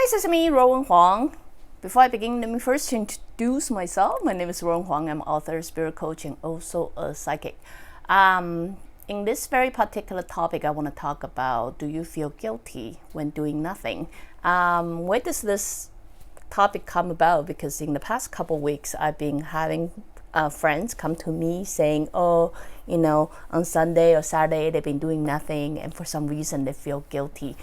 Hi, this is me, Ruowen Huang. Before I begin, let me first introduce myself. My name is Ruowen Huang. I'm author, spirit coach, and also a psychic. In this very particular topic, I want to talk about, do you feel guilty when doing nothing? Where does this topic come about? Because in the past couple weeks, I've been having friends come to me saying, on Sunday or Saturday, they've been doing nothing, and for some reason, they feel guilty.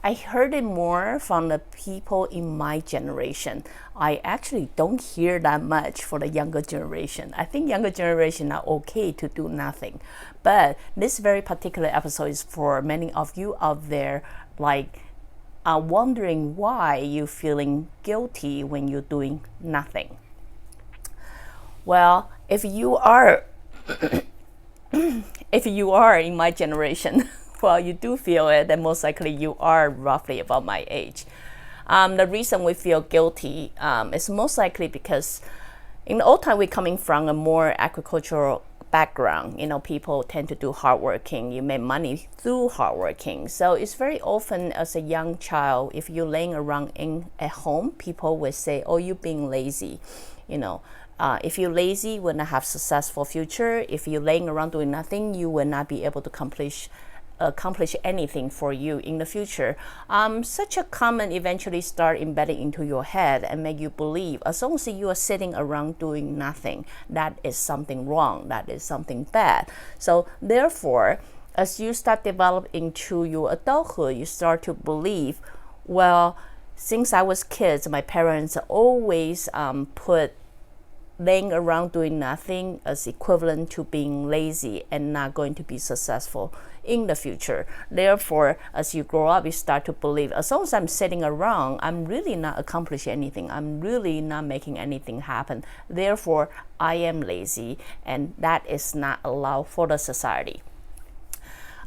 I heard it more from the people in my generation. I actually don't hear that much for the younger generation. I think younger generation are okay to do nothing. But this very particular episode is for many of you out there, wondering why you're feeling guilty when you're doing nothing. Well, if you are in my generation, well, you do feel it, then most likely you are roughly about my age. The reason we feel guilty is most likely because in the old time, we're coming from a more agricultural background. People tend to do hardworking. You make money through hardworking. So it's very often as a young child, if you're laying around at home, people will say, oh, you're being lazy. If you're lazy, you will not have a successful future. If you're laying around doing nothing, you will not be able to accomplish anything for you in the future. Such a comment eventually start embedding into your head and make you believe as long as you are sitting around doing nothing, that is something wrong, that is something bad. So therefore, as you start developing into your adulthood, you start to believe, well, since I was kids, my parents always put laying around doing nothing as equivalent to being lazy and not going to be successful in the future. Therefore, as you grow up, you start to believe, as long as I'm sitting around, I'm really not accomplishing anything. I'm really not making anything happen. Therefore, I am lazy, and that is not allowed for the society.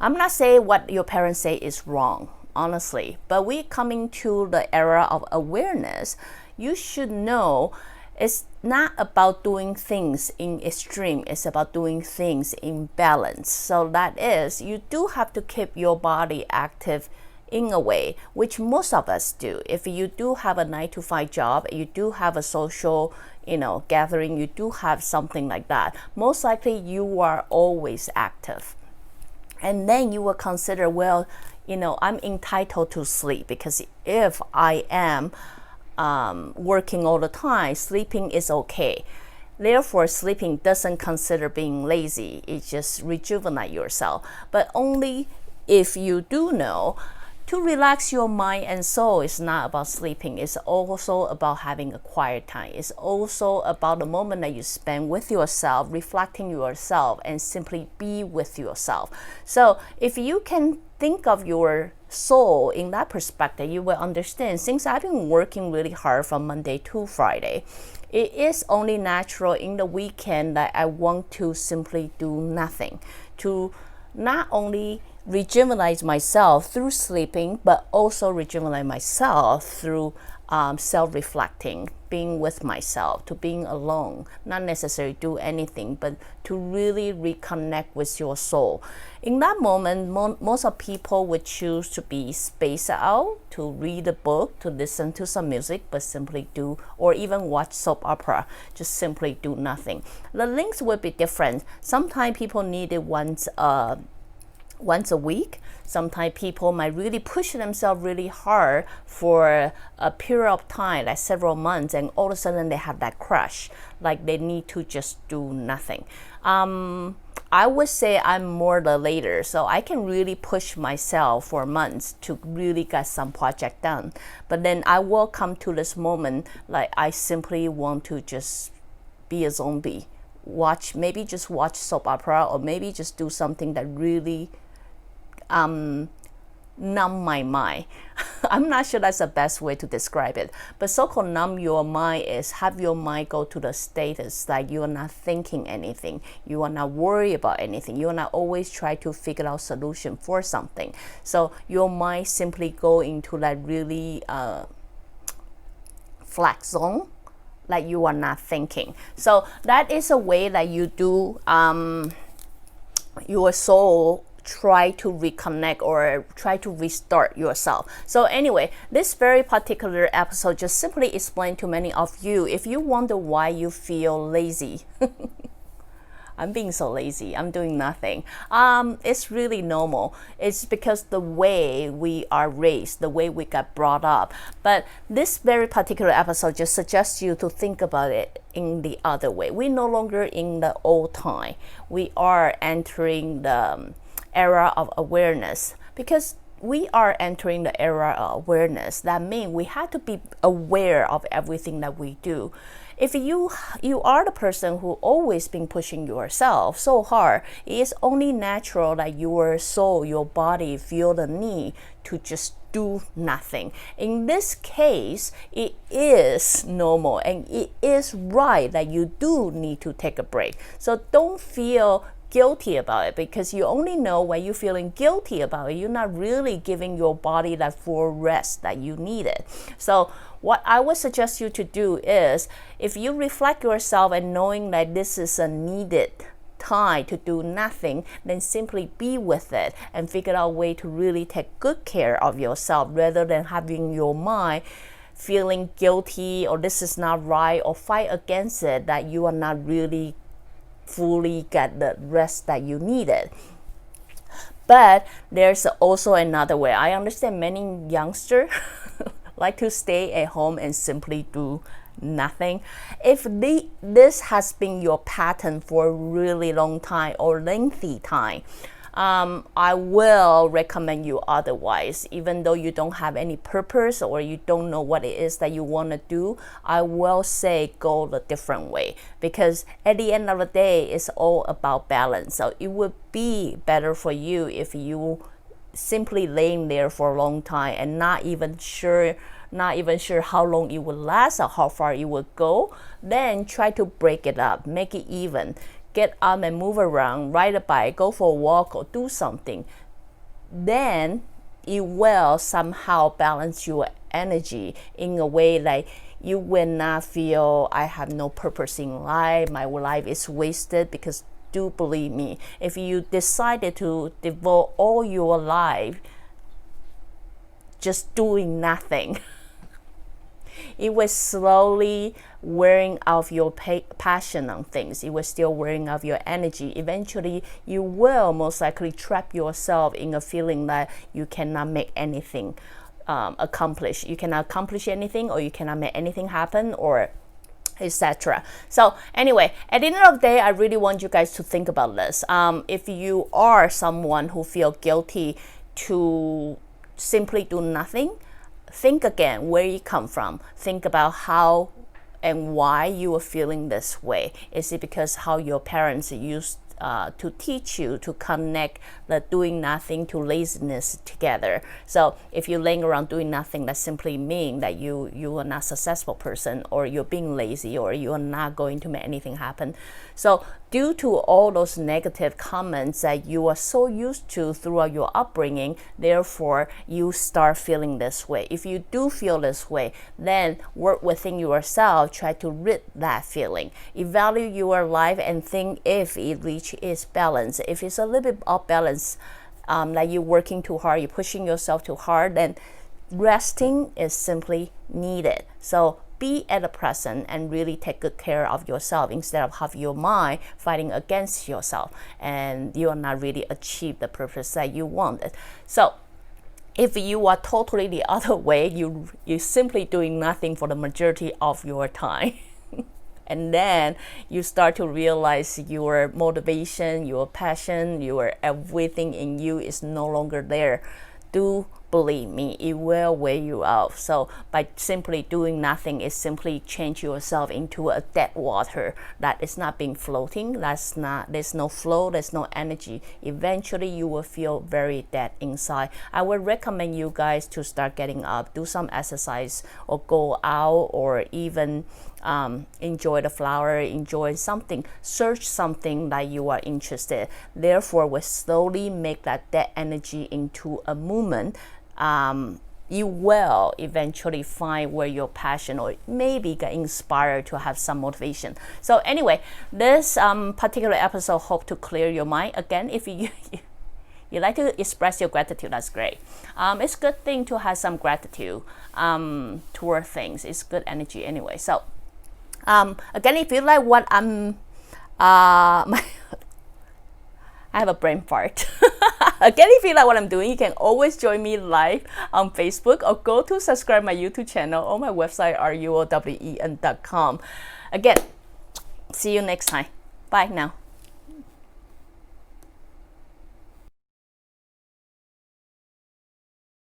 I'm not saying what your parents say is wrong, honestly, but we're coming to the era of awareness. You should know it's not about doing things in extreme, it's about doing things in balance. So that is, you do have to keep your body active in a way, which most of us do. If you do have a 9-to-5 job, you do have a social, gathering, you do have something like that, most likely you are always active. And then you will consider, well, I'm entitled to sleep, because if I am working all the time, sleeping is okay. Therefore, sleeping doesn't consider being lazy. It just rejuvenate yourself. But only if you do know to relax your mind and soul is not about sleeping. It's also about having a quiet time. It's also about the moment that you spend with yourself, reflecting yourself, and simply be with yourself. So if you can think of your soul in that perspective, you will understand, since I've been working really hard from Monday to Friday, it is only natural in the weekend that I want to simply do nothing, to not only rejuvenate myself through sleeping, but also rejuvenate myself through self-reflecting, being with myself, to being alone, not necessarily do anything, but to really reconnect with your soul. In that moment, most of people would choose to be spaced out, to read a book, to listen to some music, but simply do, or even watch soap opera, just simply do nothing. The length would be different. Sometimes people need it once a week. Sometimes people might really push themselves really hard for a period of time, like several months, and all of a sudden they have that crush, like they need to just do nothing. I would say I'm more the later, so I can really push myself for months to really get some project done. But then I will come to this moment, like I simply want to just be a zombie, maybe just watch soap opera, or maybe just do something that really numb my mind. I'm not sure that's the best way to describe it, but so-called numb your mind is have your mind go to the status like you are not thinking anything, you are not worried about anything, you are not always try to figure out solution for something. So your mind simply go into that really flat zone, like you are not thinking. So that is a way that you do your soul try to reconnect or try to restart yourself. So anyway, this very particular episode just simply explained to many of you, if you wonder why you feel lazy, I'm being so lazy, I'm doing nothing. It's really normal. It's because the way we are raised, the way we got brought up. But this very particular episode just suggests you to think about it in the other way. We're no longer in the old time. We are entering the era of awareness, because we are entering the era of awareness. That means we have to be aware of everything that we do. If you are the person who always been pushing yourself so hard, it is only natural that your soul, your body feel the need to just do nothing. In this case, it is normal and it is right that you do need to take a break. So don't feel guilty about it, because you only know when you're feeling guilty about it, you're not really giving your body that full rest that you needed. So what I would suggest you to do is, if you reflect yourself and knowing that this is a needed time to do nothing, then simply be with it and figure out a way to really take good care of yourself, rather than having your mind feeling guilty or this is not right, or fight against it that you are not really fully get the rest that you needed. But there's also another way. I understand many youngsters like to stay at home and simply do nothing. If this has been your pattern for a really long time or lengthy time, I will recommend you otherwise. Even though you don't have any purpose or you don't know what it is that you want to do, I will say go the different way, because at the end of the day, it's all about balance. So it would be better for you if you simply laying there for a long time and not even sure how long it will last or how far it will go. Then try to break it up, make it even. Get up and move around, ride a bike, go for a walk, or do something. Then it will somehow balance your energy in a way that you will not feel I have no purpose in life, my life is wasted. Because do believe me, if you decided to devote all your life just doing nothing, it was slowly wearing out your passion on things. It was still wearing out your energy. Eventually, you will most likely trap yourself in a feeling that you cannot make anything accomplish. You cannot accomplish anything, or you cannot make anything happen, or etc. So anyway, at the end of the day, I really want you guys to think about this. If you are someone who feel guilty to simply do nothing, think again where you come from. Think about how and why you are feeling this way. Is it because how your parents used to teach you to connect the doing nothing to laziness together? So if you're laying around doing nothing, that simply means that you are not a successful person, or you're being lazy, or you are not going to make anything happen. So due to all those negative comments that you are so used to throughout your upbringing, therefore you start feeling this way. If you do feel this way, then work within yourself, try to rid that feeling. Evaluate your life and think if it reaches its balance. If it's a little bit off balance, like you're working too hard, you're pushing yourself too hard, then resting is simply needed. So be at the present and really take good care of yourself, instead of have your mind fighting against yourself and you are not really achieve the purpose that you wanted. So if you are totally the other way, you're simply doing nothing for the majority of your time. And then you start to realize your motivation, your passion, your everything in you is no longer there. Do believe me, it will wear you out. So by simply doing nothing, is simply change yourself into a dead water that is not being floating. There's no flow, there's no energy. Eventually you will feel very dead inside. I would recommend you guys to start getting up, do some exercise, or go out, or even enjoy the flower, enjoy something, search something that you are interested. Therefore, we slowly make that dead energy into a movement. You will eventually find where your passion, or maybe get inspired to have some motivation. So anyway, this particular episode hope to clear your mind. Again, if You like to express your gratitude, that's great. It's a good thing to have some gratitude toward things. It's good energy anyway. So again, if you like what I'm I have a brain fart. Again, if you like what I'm doing, you can always join me live on Facebook or go to subscribe my YouTube channel or my website, ruowen.com. Again, see you next time. Bye now.